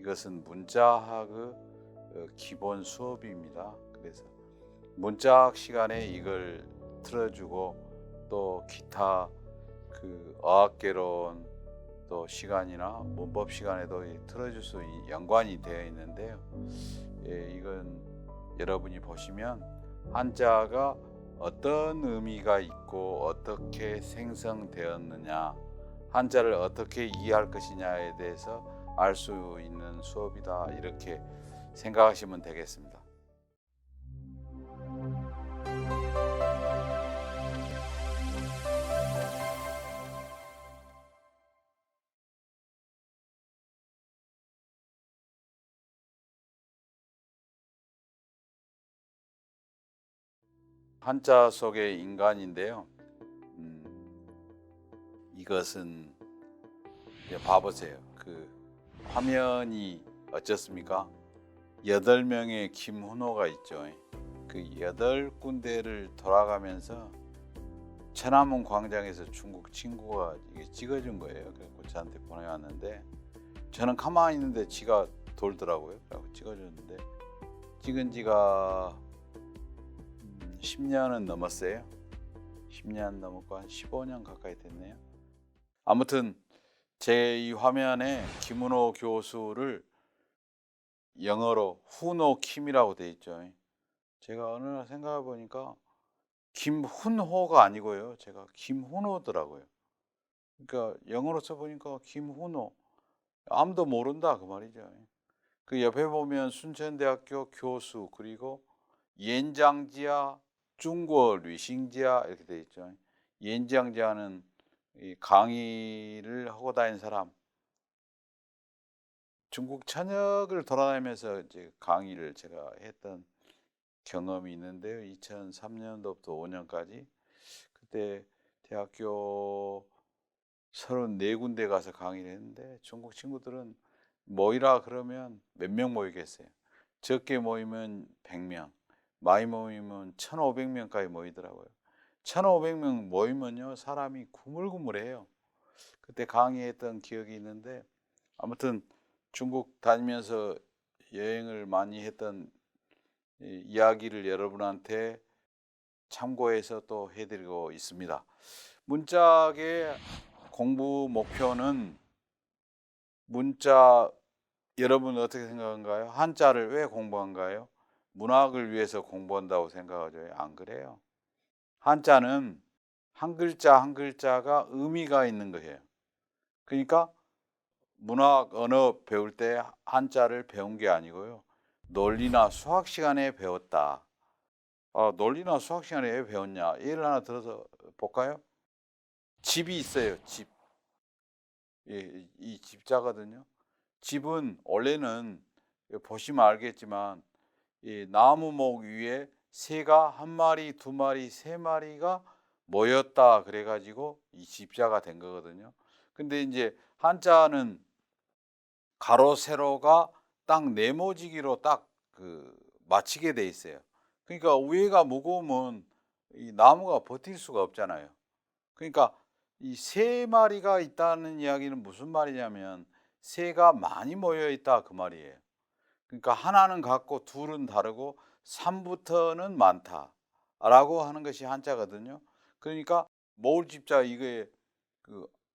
이것은 문자학의 기본 수업입니다. 그래서 문자학 시간에 이걸 틀어주고 또 기타 어학개론 또 시간이나 문법 시간에도 틀어줄 수 연관이 되어 있는데요. 이건 여러분이 보시면 한자가 어떤 의미가 있고 어떻게 생성되었느냐, 한자를 어떻게 이해할 것이냐에 대해서 알 수 있는 수업이다, 이렇게 생각하시면 되겠습니다. 한자 속의 인간인데요. 이것은 이제 봐보세요. 화면이 어떻습니까? 8명의 김훈호가 있죠. 그 8군데를 돌아가면서 천안문 광장에서 중국 친구가 이게 찍어준 거예요. 그래서 저한테 보내왔는데 저는 가만히 있는데 지가 돌더라고요. 그래서 찍어줬는데 찍은 지가 10년은 넘었어요. 10년 넘었고 한 15년 가까이 됐네요. 아무튼 제 이 화면에 김은호 교수를 영어로 훈호 킴이라고 돼 있죠. 제가 어느 날 생각해 보니까 김훈호가 아니고요. 제가 김훈호더라고요. 그러니까 영어로 써보니까 김훈호. 아무도 모른다 그 말이죠. 그 옆에 보면 순천대학교 교수, 그리고 연장지아 중국어 류싱지아 이렇게 돼 있죠. 연장지아는 이 강의를 하고 다닌 사람. 중국 전역을 돌아다니면서 이제 강의를 제가 했던 경험이 있는데요. 2003년도부터 5년까지 그때 대학교 34군데 가서 강의를 했는데 중국 친구들은 모이라 그러면 몇 명 모이겠어요. 적게 모이면 100명, 많이 모이면 1,500명까지 모이더라고요. 1,500명 모이면요 사람이 구물구물해요. 그때 강의했던 기억이 있는데, 아무튼 중국 다니면서 여행을 많이 했던 이야기를 여러분한테 참고해서 또 해드리고 있습니다. 문짝의 공부 목표는, 문자 여러분 어떻게 생각한가요? 한자를 왜 공부한가요? 문학을 위해서 공부한다고 생각하죠? 안 그래요. 한자는 한 글자 한 글자가 의미가 있는 거예요. 그러니까 문학 언어 배울 때 한자를 배운 게 아니고요, 논리나 수학 시간에 배웠다. 논리나 수학 시간에 왜 배웠냐? 예를 하나 들어서 볼까요? 집이 있어요. 집. 이 집자거든요. 집은 원래는 보시면 알겠지만 이 나무목 위에 새가 한 마리, 두 마리, 세 마리가 모였다 그래가지고 이 집자가 된 거거든요. 근데 이제 한자는 가로 세로가 딱 네모지기로 딱 맞추게 돼 있어요. 그러니까 위에가 무거우면 이 나무가 버틸 수가 없잖아요. 그러니까 이 세 마리가 있다는 이야기는 무슨 말이냐면 새가 많이 모여 있다 그 말이에요. 그러니까 하나는 같고 둘은 다르고 3부터는 많다라고 하는 것이 한자거든요. 그러니까 모을 집자, 이게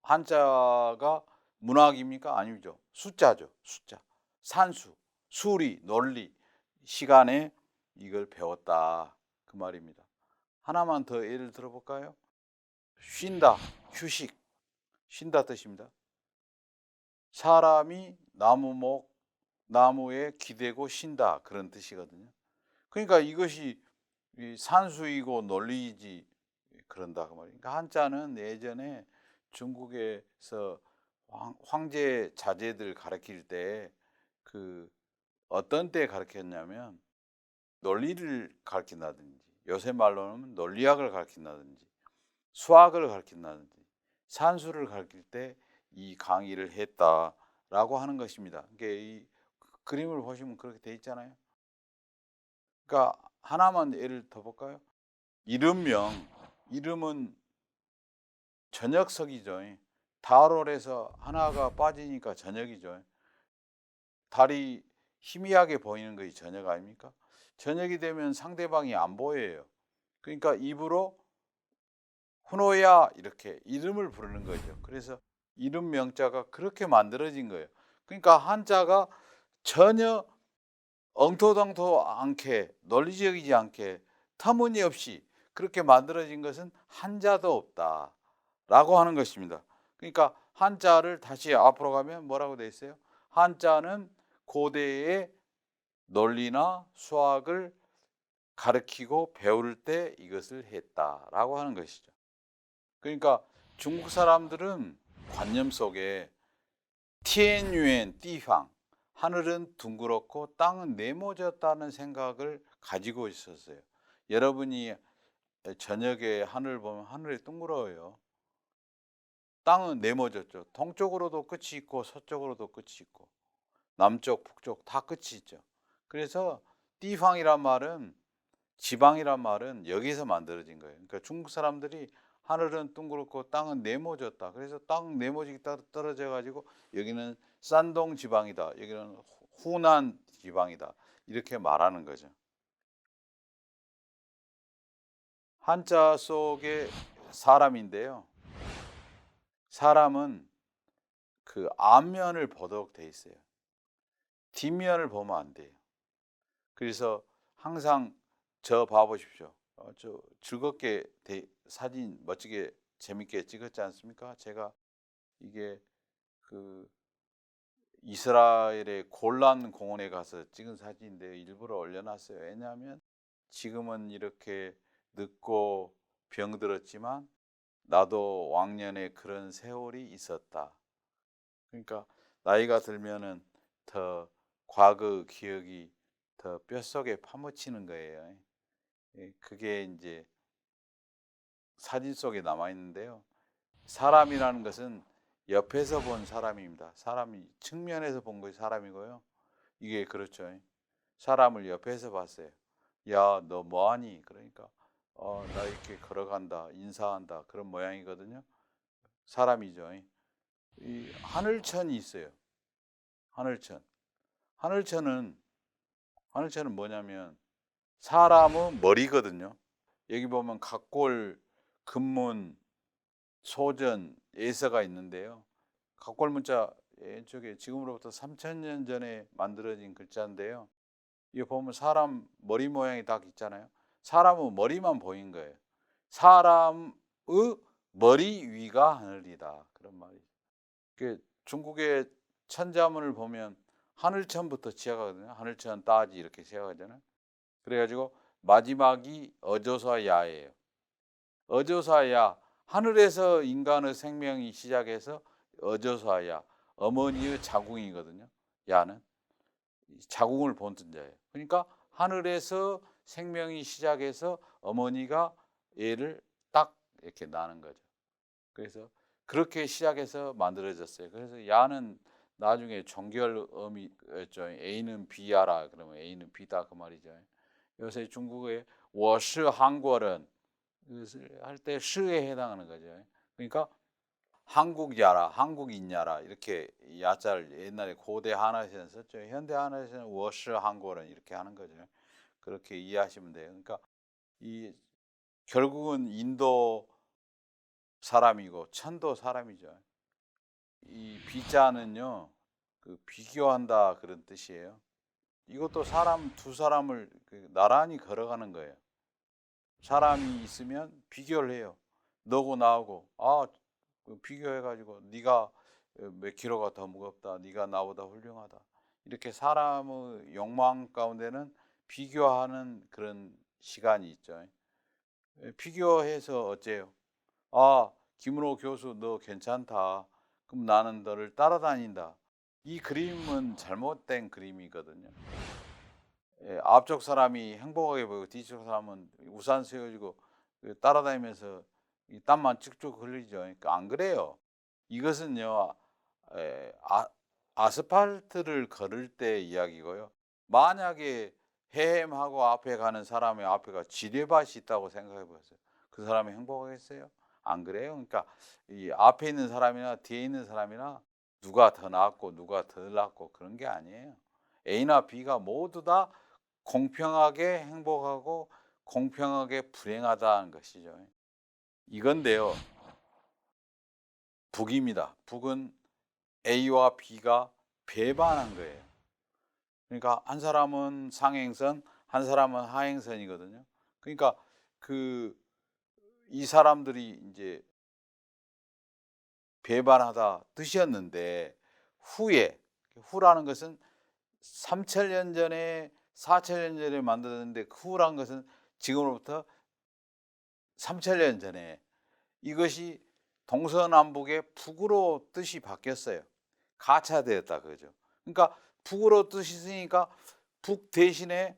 한자가 문학입니까? 아니죠. 숫자죠. 숫자. 산수, 수리, 논리, 시간에 이걸 배웠다 그 말입니다. 하나만 더 예를 들어볼까요? 쉰다, 휴식, 쉰다 뜻입니다. 사람이 나무에 기대고 쉰다 그런 뜻이거든요. 그러니까 이것이 산수이고 논리이지 그런다 그 말이에요. 그러니까 한자는 예전에 중국에서 황제 자제들 가르칠 때 어떤 때 가르쳤냐면 논리를 가르친다든지, 요새 말로는 논리학을 가르친다든지, 수학을 가르친다든지, 산수를 가르칠 때 이 강의를 했다라고 하는 것입니다. 그러니까 이 그림을 보시면 그렇게 돼 있잖아요. 그러니까 하나만 예를 더 볼까요? 이름은 저녁석이죠. 달월에서 하나가 빠지니까 저녁이죠. 달이 희미하게 보이는 것이 저녁 아닙니까? 저녁이 되면 상대방이 안 보여요. 그러니까 입으로 훈호야 이렇게 이름을 부르는 거죠. 그래서 이름 명자가 그렇게 만들어진 거예요. 그러니까 한자가 전혀 엉터덩터 않게 논리적이지 않게 터무니없이 그렇게 만들어진 것은 한자도 없다라고 하는 것입니다. 그러니까 한자를 다시 앞으로 가면 뭐라고 돼 있어요? 한자는 고대의 논리나 수학을 가르치고 배울 때 이것을 했다라고 하는 것이죠. 그러니까 중국 사람들은 관념 속에 티엔유엔 띠황 하늘은 둥그렇고 땅은 네모졌다는 생각을 가지고 있었어요. 여러분이 저녁에 하늘 보면 하늘이 둥그러워요. 땅은 네모졌죠. 동쪽으로도 끝이 있고 서쪽으로도 끝이 있고 남쪽, 북쪽 다 끝이 있죠. 그래서 띠황이란 말은 지방이란 말은 여기서 만들어진 거예요. 그러니까 중국 사람들이 하늘은 둥그렇고 땅은 네모졌다. 그래서 땅 네모지기 떨어져 가지고 여기는山동 지방이다. 여기는 후난 지방이다. 이렇게 말하는 거죠. 한자 속에 사람인데요. 사람은 그 앞면을 보도록 돼 있어요. 뒷면을 보면 안 돼요. 그래서 항상 저 봐 보십시오. 저 즐겁게 사진 멋지게 재밌게 찍었지 않습니까? 제가 이게 그 이스라엘의 골란 공원에 가서 찍은 사진인데 일부러 올려 놨어요. 왜냐하면 지금은 이렇게 늙고 병들었지만 나도 왕년에 그런 세월이 있었다. 그러니까 나이가 들면은 더 과거 기억이 더 뼛속에 파묻히는 거예요. 그게 이제 사진 속에 남아 있는데요. 사람이라는 것은 옆에서 본 사람입니다. 사람이 측면에서 본 것이 사람이고요. 이게 그렇죠. 사람을 옆에서 봤어요. "야, 너 뭐 하니?" 그러니까 나 이렇게 걸어간다. 인사한다." 그런 모양이거든요. 사람이죠. 이 하늘천이 있어요. 하늘천. 하늘천은 하늘천은 뭐냐면 사람의 머리거든요. 여기 보면 각골, 금문, 소전, 예서가 있는데요. 각골문자 왼쪽에 지금으로부터 3,000년 전에 만들어진 글자인데요. 이거 보면 사람 머리 모양이 딱 있잖아요. 사람의 머리만 보인 거예요. 사람의 머리 위가 하늘이다. 그런 말이죠. 그 중국의 천자문을 보면 하늘천부터 시작하거든요. 하늘천 따지 이렇게 시작하잖아요. 그래 가지고 마지막이 어조사야예요. 어조사야 하늘에서 인간의 생명이 시작해서 어조사야 어머니의 자궁이거든요. 야는 자궁을 본뜬 자예요. 그러니까 하늘에서 생명이 시작해서 어머니가 애를 딱 이렇게 낳는 거죠. 그래서 그렇게 시작해서 만들어졌어요. 그래서 야는 나중에 종결음이었죠. A는 B야라 그러면 A는 B다 그 말이죠. 요새 중국의 我是 한국어는 이것을 할 때 시에 해당하는 거죠. 그러니까 한국야라, 한국인야라 이렇게 야자를 옛날에 고대 한화에서는 썼죠. 현대 한화에서는 我是 한국어는 이렇게 하는 거죠. 그렇게 이해하시면 돼요. 그러니까 이 결국은 인도 사람이고 천도 사람이죠. 이 비자는요, 그 비교한다 그런 뜻이에요. 이것도 사람 두 사람을 나란히 걸어가는 거예요. 사람이 있으면 비교를 해요. 너고 나하고 비교해 가지고 네가 몇 킬로가 더 무겁다. 네가 나보다 훌륭하다. 이렇게 사람의 욕망 가운데는 비교하는 그런 시간이 있죠. 비교해서 어째요? 김은호 교수 너 괜찮다. 그럼 나는 너를 따라다닌다. 이 그림은 잘못된 그림이거든요. 앞쪽 사람이 행복하게 보이고 뒤쪽 사람은 우산 세워지고 따라다니면서 이 땀만 쭉쭉 흘리죠. 그러니까 안 그래요. 이것은요, 아스팔트를 걸을 때 이야기고요. 만약에 헤엄하고 앞에 가는 사람의 앞에가 지뢰밭이 있다고 생각해 보세요. 그 사람이 행복하겠어요? 안 그래요? 그러니까 이 앞에 있는 사람이나 뒤에 있는 사람이나 누가 더 낫고 누가 덜 낫고 그런 게 아니에요. A나 B가 모두 다 공평하게 행복하고 공평하게 불행하다는 것이죠. 이건데요. 북입니다. 북은 A와 B가 배반한 거예요. 그러니까 한 사람은 상행선, 한 사람은 하행선이거든요. 그러니까 그 이 사람들이 이제 배반하다 뜻이었는데 후에 후라는 것은 3천년 전에 4천년 전에 만들었는데 그 후란 것은 지금으로부터 3천년 전에 이것이 동서남북의 북으로 뜻이 바뀌었어요. 가차되었다 그죠. 그러니까 북으로 뜻이 있으니까 북 대신에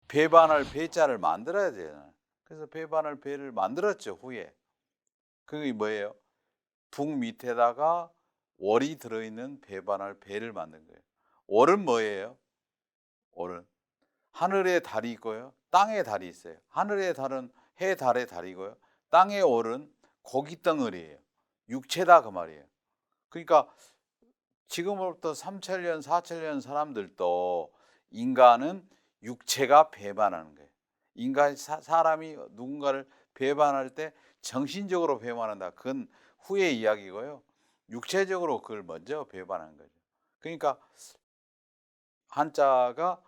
배반할 배자를 만들어야 되잖아요. 그래서 배반할 배를 만들었죠 후에. 그게 뭐예요? 북 밑에다가 월이 들어있는 배반할 배를 만든 거예요. 월은 뭐예요? 월은 하늘에 달이 있고요. 땅에 달이 있어요. 하늘의 달은 해, 달의 달이고요. 땅의 월은 고기 덩어리예요. 육체다 그 말이에요. 그러니까 지금으로부터 3천년, 4천년 사람들도 인간은 육체가 배반하는 거예요. 사람이 누군가를 배반할 때 정신적으로 배반한다. 그건 후의 이야기고요. 육체적으로 그걸 먼저 배반하는 거죠. 그러니까 한자가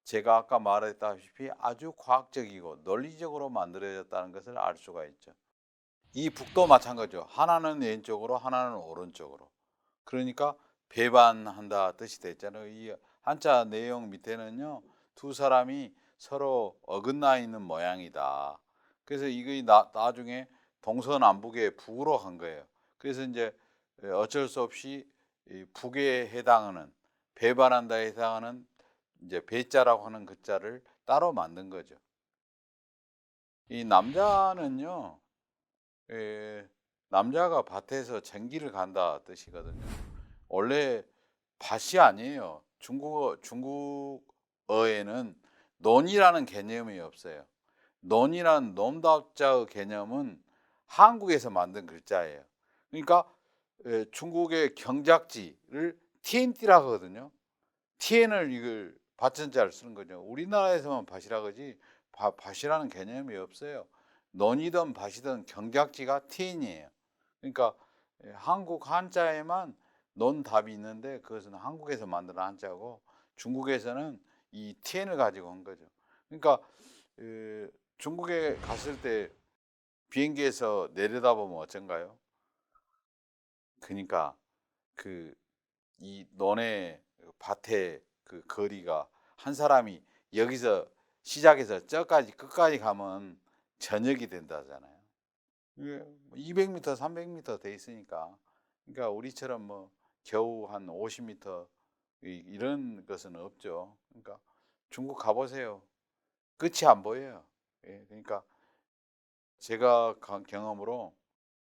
제가 아까 말했다시피 아주 과학적이고 논리적으로 만들어졌다는 것을 알 수가 있죠. 이 북도 마찬가지죠. 하나는 왼쪽으로, 하나는 오른쪽으로. 그러니까 배반한다 뜻이 됐잖아요. 이 한자 내용 밑에는요, 두 사람이 서로 어긋나 있는 모양이다. 그래서 이게 나중에 동서남북의 북으로 간 거예요. 그래서 이제 어쩔 수 없이 이 북에 해당하는 배반한다에 해당하는 이제 배자라고 하는 글자를 따로 만든 거죠. 이 남자는요, 에, 남자가 밭에서 전기를 간다 뜻이거든요. 원래 밭이 아니에요. 중국어에는 논이라는 개념이 없어요. 논이란 논답자의 개념은 한국에서 만든 글자예요. 그러니까 중국의 경작지를 TNT라고 하거든요. TN을 이걸 밭전자를 쓰는 거죠. 우리나라에서만 밭이라 그러지 밭이라는 개념이 없어요. 논이든 밭이든 경작지가 TN이에요. 그러니까 한국 한자에만 논답이 있는데 그것은 한국에서 만든 한자고 중국에서는 이 TN을 가지고 한 거죠. 그러니까 중국에 갔을 때 비행기에서 내려다보면 어쩐가요? 그러니까 그 이 논의 밭의 그 거리가 한 사람이 여기서 시작해서 저까지 끝까지 가면 저녁이 된다잖아요. 이게 200m, 300m 돼 있으니까. 그러니까 우리처럼 뭐 겨우 한 50m 이런 것은 없죠. 그러니까 중국 가보세요. 끝이 안 보여요. 예, 그러니까 제가 경험으로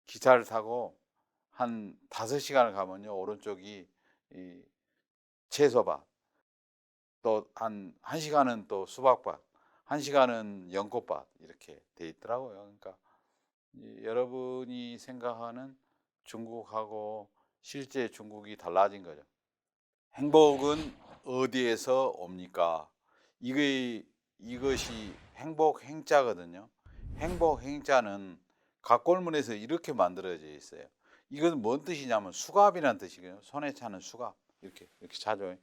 기차를 타고 한 5시간을 가면요. 오른쪽이 이 채소밭, 또 한 1시간은 또 수박밭, 1시간은 연꽃밭 이렇게 돼 있더라고요. 그러니까 여러분이 생각하는 중국하고 실제 중국이 달라진 거죠. 행복은 어디에서 옵니까? 이것이 행복 행자거든요. 행복 행자는 각골문에서 이렇게 만들어져 있어요. 이건 뭔 뜻이냐면 수갑이라는 뜻이거든요. 손에 차는 수갑. 이렇게 차죠.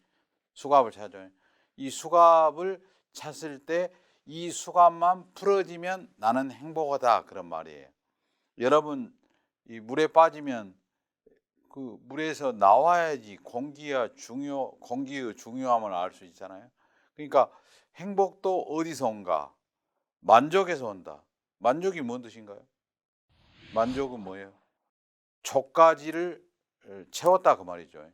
수갑을 차죠. 이 수갑을 찼을 때 이 수갑만 풀어지면 나는 행복하다 그런 말이에요. 여러분 이 물에 빠지면 그 물에서 나와야지 공기의 중요함을 알 수 있잖아요. 그러니까 행복도 어디서 온가? 만족에서 온다. 만족이 뭔 뜻인가요? 만족은 뭐예요? 족가지를 채웠다 그 말이죠.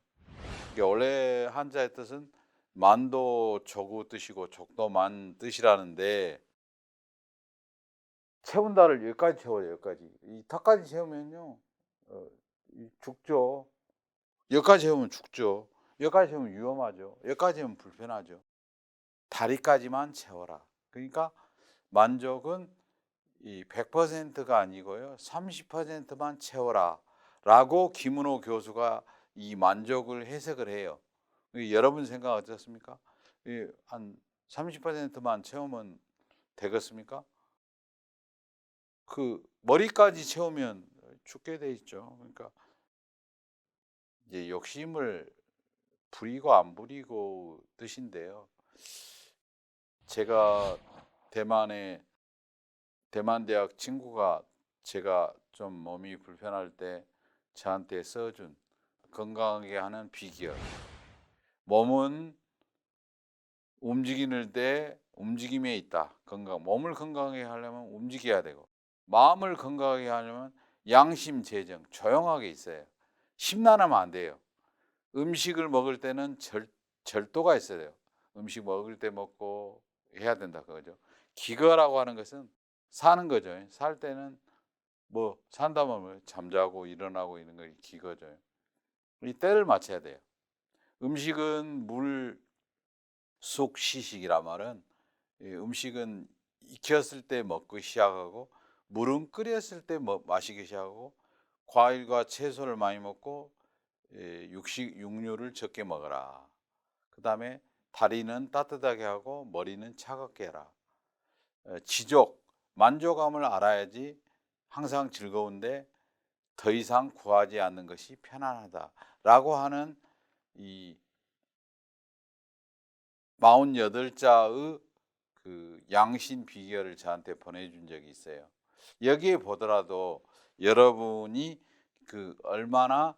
이게 원래 한자의 뜻은 만도 조구 뜻이고 족도 만 뜻이라는데 채운다를 여기까지 채워요. 여기까지. 이 턱까지 채우면요. 죽죠. 여기까지 채우면 죽죠. 여기까지 채우면 위험하죠. 여기까지 채우면 불편하죠. 다리까지만 채워라. 그러니까 만족은 이 100%가 아니고요. 30%만 채워라. 라고 김은호 교수가 이 만족을 해석을 해요. 여러분 생각 어떻습니까? 한 30%만 채우면 되겠습니까? 그 머리까지 채우면 죽게 돼 있죠. 그러니까 이제 욕심을 부리고 안 부리고 뜻인데요. 제가 대만에 대만 대학 친구가 제가 좀 몸이 불편할 때 저한테 써준 건강하게 하는 비결. 몸은 움직이는 때 움직임에 있다. 몸을 건강하게 하려면 움직여야 되고, 마음을 건강하게 하려면 양심 재정, 조용하게 있어요. 심란하면 안 돼요. 음식을 먹을 때는 절도가 있어야 돼요. 음식 먹을 때 먹고 해야 된다 그거죠. 기거라고 하는 것은 사는 거죠. 살 때는 뭐 산다면 뭐 잠자고 일어나고 이런 거 기거죠. 이 때를 맞춰야 돼요. 음식은 물, 속, 시식이라 말은 음식은 익혔을 때 먹고 시작하고 물은 끓였을 때 마시기 시작하고 과일과 채소를 많이 먹고 육류를 적게 먹어라. 그다음에 다리는 따뜻하게 하고 머리는 차갑게 해라. 지족, 만족감을 알아야지 항상 즐거운데 더 이상 구하지 않는 것이 편안하다라고 하는 이 48자의 그 양신 비결을 저한테 보내준 적이 있어요. 여기에 보더라도 여러분이 그 얼마나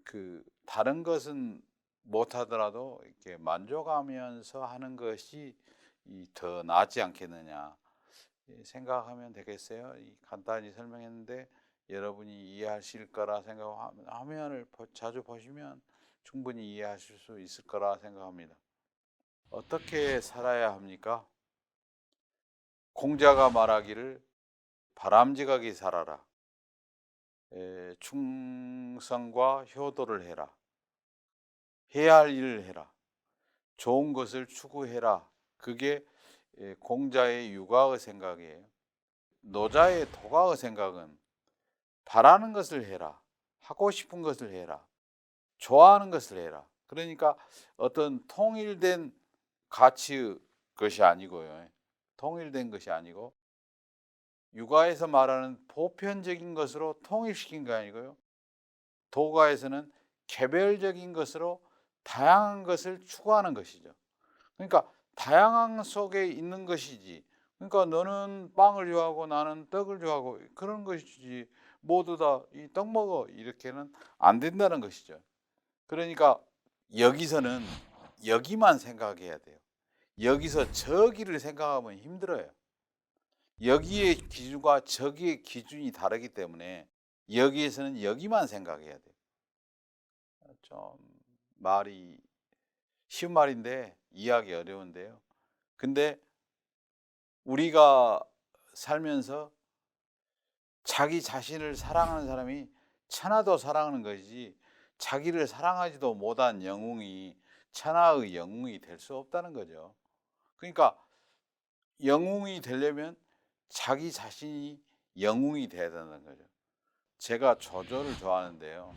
그 다른 것은 못하더라도 이렇게 만족하면서 하는 것이 더 낫지 않겠느냐 생각하면 되겠어요. 간단히 설명했는데 여러분이 이해하실 거라 생각하면 화면을 자주 보시면 충분히 이해하실 수 있을 거라 생각합니다. 어떻게 살아야 합니까? 공자가 말하기를 바람직하게 살아라. 충성과 효도를 해라. 해야 할 일을 해라. 좋은 것을 추구해라. 그게 공자의 육아의 생각이에요. 노자의 도가의 생각은 바라는 것을 해라. 하고 싶은 것을 해라. 좋아하는 것을 해라. 그러니까 어떤 통일된 가치의 것이 아니고요. 통일된 것이 아니고 육아에서 말하는 보편적인 것으로 통일시킨 게 아니고요. 도가에서는 개별적인 것으로 다양한 것을 추구하는 것이죠. 그러니까 다양한 속에 있는 것이지. 그러니까 너는 빵을 좋아하고 나는 떡을 좋아하고 그런 것이지. 모두 다 이 떡 먹어 이렇게는 안 된다는 것이죠. 그러니까 여기서는 여기만 생각해야 돼요. 여기서 저기를 생각하면 힘들어요. 여기의 기준과 저기의 기준이 다르기 때문에 여기에서는 여기만 생각해야 돼요. 좀 말이 쉬운 말인데 이해하기 어려운데요. 근데 우리가 살면서 자기 자신을 사랑하는 사람이 천하도 사랑하는 것이지 자기를 사랑하지도 못한 영웅이 천하의 영웅이 될 수 없다는 거죠. 그러니까 영웅이 되려면 자기 자신이 영웅이 돼야 된다는 거죠. 제가 조조를 좋아하는데요.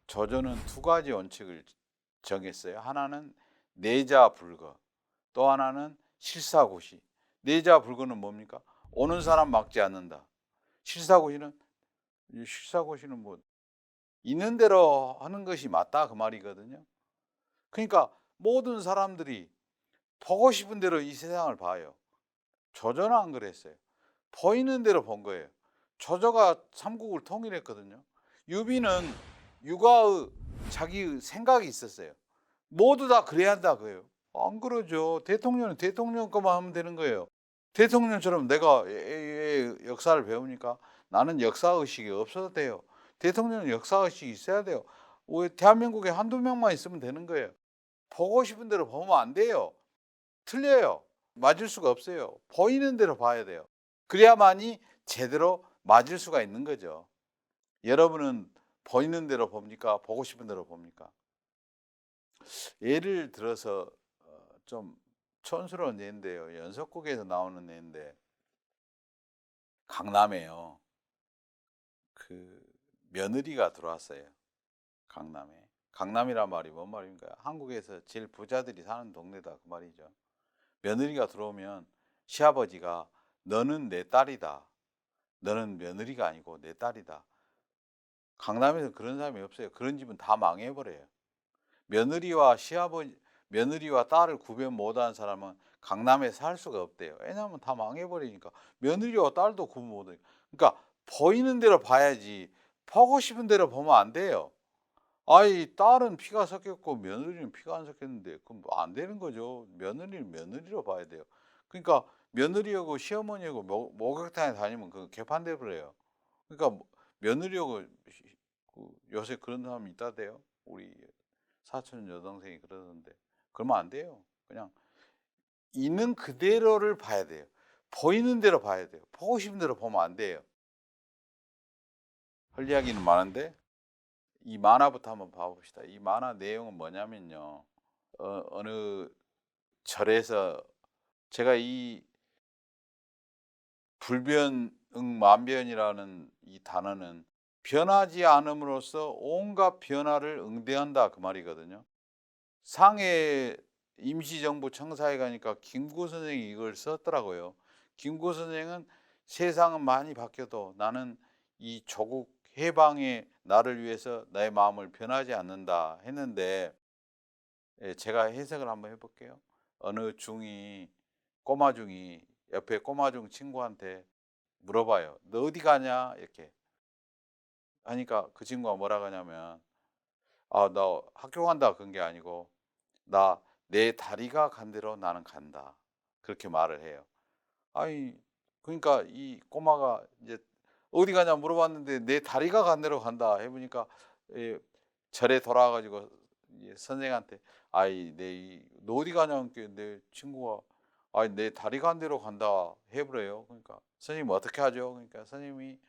조조는 두 가지 원칙을 정했어요. 하나는 내자불거, 또 하나는 실사고시. 내자불거는 뭡니까? 오는 사람 막지 않는다. 실사고시는 뭐 있는 대로 하는 것이 맞다 그 말이거든요. 그러니까 모든 사람들이 보고 싶은 대로 이 세상을 봐요. 조조는 안 그랬어요. 보이는 대로 본 거예요. 조조가 삼국을 통일했거든요. 유비는 육아의 자기 생각이 있었어요. 모두 다 그래야 한다 그래요. 안 그러죠. 대통령은 대통령 것만 하면 되는 거예요. 대통령처럼 내가 역사를 배우니까 나는 역사의식이 없어도 돼요. 대통령은 역사의식이 있어야 돼요. 왜 대한민국에 한두 명만 있으면 되는 거예요. 보고 싶은 대로 보면 안 돼요. 틀려요. 맞을 수가 없어요. 보이는 대로 봐야 돼요. 그래야만이 제대로 맞을 수가 있는 거죠. 여러분은 보이는 대로 봅니까? 보고 싶은 대로 봅니까? 예를 들어서 좀 촌스러운 예인데요. 연속극에서 나오는 예인데 강남에요. 그 며느리가 들어왔어요. 강남에. 강남이란 말이 뭔 말입니까? 한국에서 제일 부자들이 사는 동네다 그 말이죠. 며느리가 들어오면 시아버지가 너는 내 딸이다. 너는 며느리가 아니고 내 딸이다. 강남에서 그런 사람이 없어요. 그런 집은 다 망해버려요. 며느리와 시아버지, 며느리와 딸을 구분 못하는 사람은 강남에 살 수가 없대요. 왜냐하면 다 망해버리니까. 며느리와 딸도 구분 못해요. 그러니까 보이는 대로 봐야지 보고 싶은 대로 보면 안 돼요. 아이 딸은 피가 섞였고 며느리는 피가 안 섞였는데 그럼 안 되는 거죠. 며느리는 며느리로 봐야 돼요. 그러니까 며느리하고 시어머니하고 목욕탕에 다니면 그 개판돼 버려요. 그러니까 며느리하고 요새 그런 사람이 있다대요. 우리 사촌 여동생이 그러던데 그러면 안 돼요. 그냥 있는 그대로를 봐야 돼요. 보이는 대로 봐야 돼요. 보고 싶은 대로 보면 안 돼요. 할 이야기는 많은데 이 만화부터 한번 봐 봅시다. 이 만화 내용은 뭐냐면요. 어느 절에서 제가 이 불변응만변이라는 이 단어는 변하지 않음으로써 온갖 변화를 응대한다 그 말이거든요. 상해 임시정부 청사에 가니까 김구 선생이 이걸 썼더라고요. 김구 선생은 세상은 많이 바뀌어도 나는 이 조국 해방의 나를 위해서 나의 마음을 변하지 않는다 했는데 예, 제가 해석을 한번 해볼게요. 어느 중이 꼬마 중이 옆에 꼬마 중 친구한테 물어봐요. 너 어디 가냐? 이렇게 하니까 그 친구가 뭐라 하냐면 아, 나 학교 간다 그런 게 아니고 나 내 다리가 간 대로 나는 간다. 그렇게 말을 해요. 아이 그러니까 이 꼬마가 이제 어디 가냐 물어봤는데 내 다리가 간 대로 간다 해 보니까 예 절에 돌아와 가지고 이 선생한테 "아이 너 어디 가냐."니까 내 친구가 "아이 내 다리 간 대로 간다." 해 버려요. 그러니까 "선생님 어떻게 하죠?" 그러니까 선생님이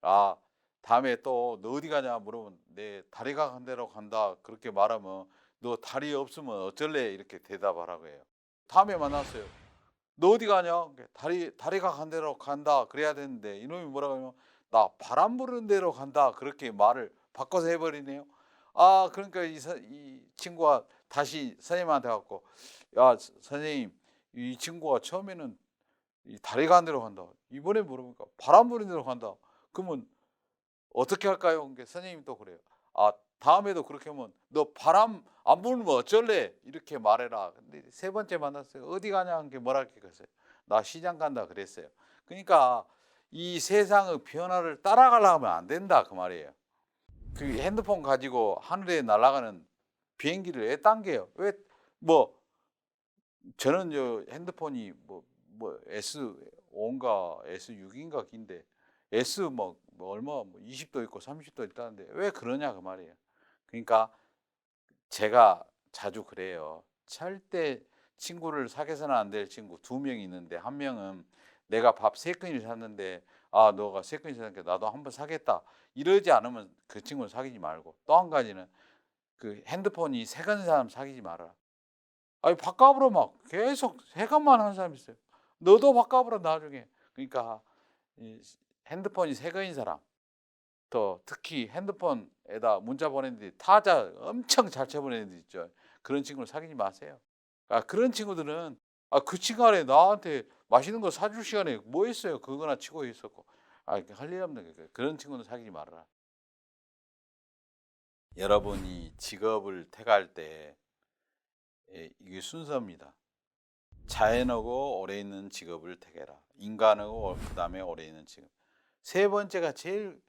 "아 다음에 또 "너 어디 가냐?" 물으면 "내 다리가 간 대로 간다." 그렇게 말하면 "너 다리 없으면 어쩔래?" 이렇게 대답하라고 해요. 다음에 만났어요. "너 어디 가냐?" 그러니까 "다리가 간 대로 간다." 그래야 되는데 이놈이 뭐라고 하냐면 "나 바람 부는 대로 간다." 그렇게 말을 바꿔서 해 버리네요. 아 그러니까 이 친구가 다시 선생님한테 가 갖고 "야 선생님 이 친구가 처음에는 이 다리가 간 대로 간다. 이번에 물어보니까 바람 부는 대로 간다. 그러면 어떻게 할까요?" 그러니까 선생님이 또 그래요. "아 다음에도 그렇게 하면 너 바람 안 불면 어쩔래?" 이렇게 말해라. 근데 세 번째 만났어요. "어디 가냐?" 한 게 뭐라 그랬어요. "나 시장 간다." 그랬어요. 그러니까 이 세상의 변화를 따라가려면 안 된다 그 말이에요. 그 핸드폰 가지고 하늘에 날아가는 비행기를 왜 당겨요? 왜 뭐 저는 핸드폰이 S5인가 S6인가 긴데 S 얼마 20도 있고 30도 있다는데 왜 그러냐 그 말이에요. 그러니까 제가 자주 그래요. 절대 친구를 사귀어서는 안 될 친구 두 명이 있는데 한 명은 내가 밥 세 끼를 샀는데 "아 너가 세 끼를 샀으니까 나도 한번 사겠다." 이러지 않으면 그 친구는 사귀지 말고 또 한 가지는 그 핸드폰이 새건 사람 사귀지 말아라. 아니 밥값으로 막 계속 새것만 하는 사람이 있어요. 너도 밥값으로 나중에. 그러니까 이 핸드폰이 새거인 사람 또 특히 핸드폰에다 문자 보내는데 타자 엄청 잘 쳐 보내는 애들 있죠. 그런 친구를 사귀지 마세요. 아 그런 친구들은 그 시간에 나한테 맛있는 거 사줄 시간에 뭐 했어요. 그거나 치고 있었고. 할 일 없는 거니까 그런 친구는 사귀지 말아라. 여러분이 직업을 택할 때 이게 순서입니다. 자연하고 오래 있는 직업을 택해라. 인간하고 그다음에 오래 있는 직업. 세 번째가 제일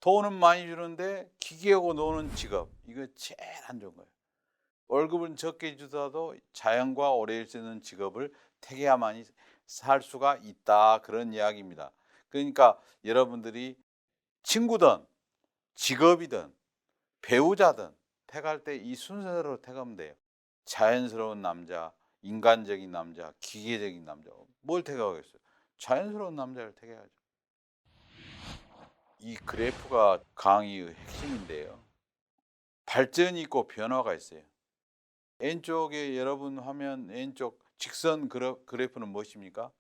돈은 많이 주는데 기계하고 노는 직업. 이거 제일 안 좋은 거예요. 월급은 적게 주더라도 자연과 오래 있는 직업을 택해야만이 살 수가 있다. 그런 이야기입니다. 그러니까 여러분들이 친구든 직업이든 배우자든 택할 때 이 순서대로 택하면 돼요. 자연스러운 남자, 인간적인 남자, 기계적인 남자. 뭘 택하겠어요? 자연스러운 남자를 택해야죠. 이 그래프가 강의의 핵심인데요. 발전이 있고 변화가 있어요. 왼쪽에 여러분 화면 왼쪽 직선 그래프는 무엇입니까?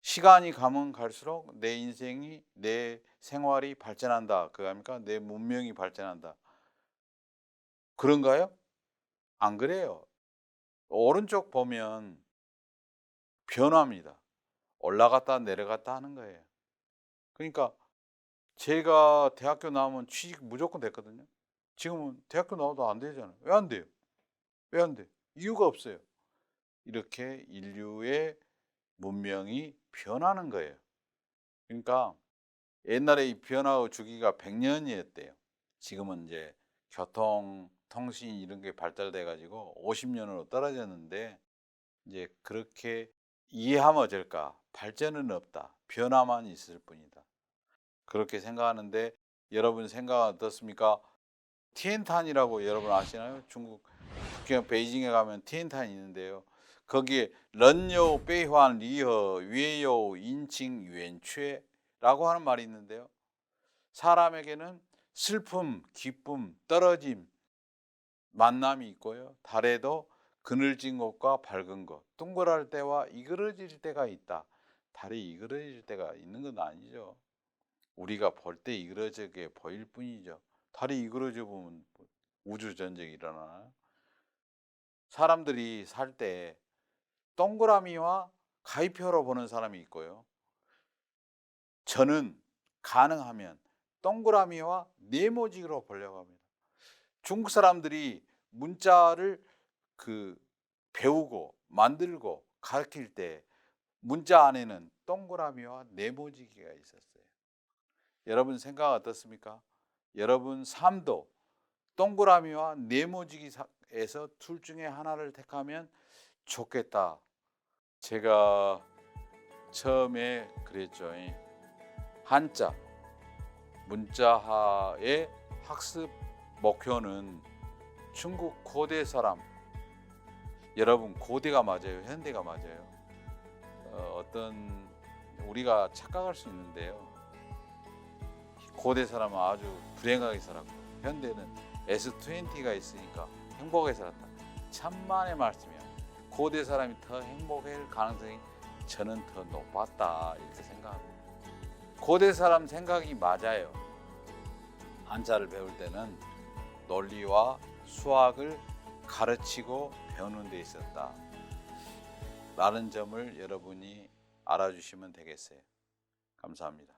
시간이 가면 갈수록 내 인생이 내 생활이 발전한다. 그거 아닙니까? 내 문명이 발전한다. 그런가요? 안 그래요. 오른쪽 보면 변화입니다. 올라갔다 내려갔다 하는 거예요. 그러니까 제가 대학교 나오면 취직 무조건 됐거든요. 지금은 대학교 나와도 안 되잖아요. 왜 안 돼요? 왜 안 돼? 이유가 없어요. 이렇게 인류의 문명이 변하는 거예요. 그러니까 옛날에 이 변화의 주기가 100 년이었대요. 지금은 이제 교통, 통신 이런 게 발달돼 가지고 50 년으로 떨어졌는데 이제 그렇게 이해하면 어쩔까? 발전은 없다. 변화만 있을 뿐이다. 그렇게 생각하는데 여러분 생각은 어떻습니까? 티엔탄이라고 여러분 아시나요? 중국 북경 베이징에 가면 티엔탄이 있는데요. 거기에 런요 베이환 리허 위에요 인칭 유엔최라고 하는 말이 있는데요. 사람에게는 슬픔, 기쁨, 떨어짐, 만남이 있고요. 달에도 그늘진 곳과 밝은 곳, 동그랄 때와 이그러질 때가 있다. 달이 이그러질 때가 있는 건 아니죠. 우리가 볼 때 이그러지게 보일 뿐이죠. 달이 이그러져 보면 우주 전쟁이 일어나나요? 사람들이 살 때 동그라미와 가위표로 보는 사람이 있고요. 저는 가능하면 동그라미와 네모지기로 보려고 합니다. 중국 사람들이 문자를 그 배우고 만들고 가르칠 때 문자 안에는 동그라미와 네모지기가 있었어요. 여러분 생각 어떻습니까? 여러분 삶도 동그라미와 네모지기에서 둘 중에 하나를 택하면 좋겠다. 제가 처음에 그랬죠. 한자 문자하의 학습 목표는 중국 고대 사람, 여러분 고대가 맞아요, 현대가 맞아요? 어떤 우리가 착각할 수 있는데요. 고대 사람은 아주 불행하게 살았고 현대는 S20가 있으니까 행복하게 살았다. 천만의 말씀이야. 고대 사람이 더 행복할 가능성이 저는 더 높았다 이렇게 생각합니다. 고대 사람 생각이 맞아요. 한자를 배울 때는 논리와 수학을 가르치고 배우는 데 있었다 라는 점을 여러분이 알아주시면 되겠어요. 감사합니다.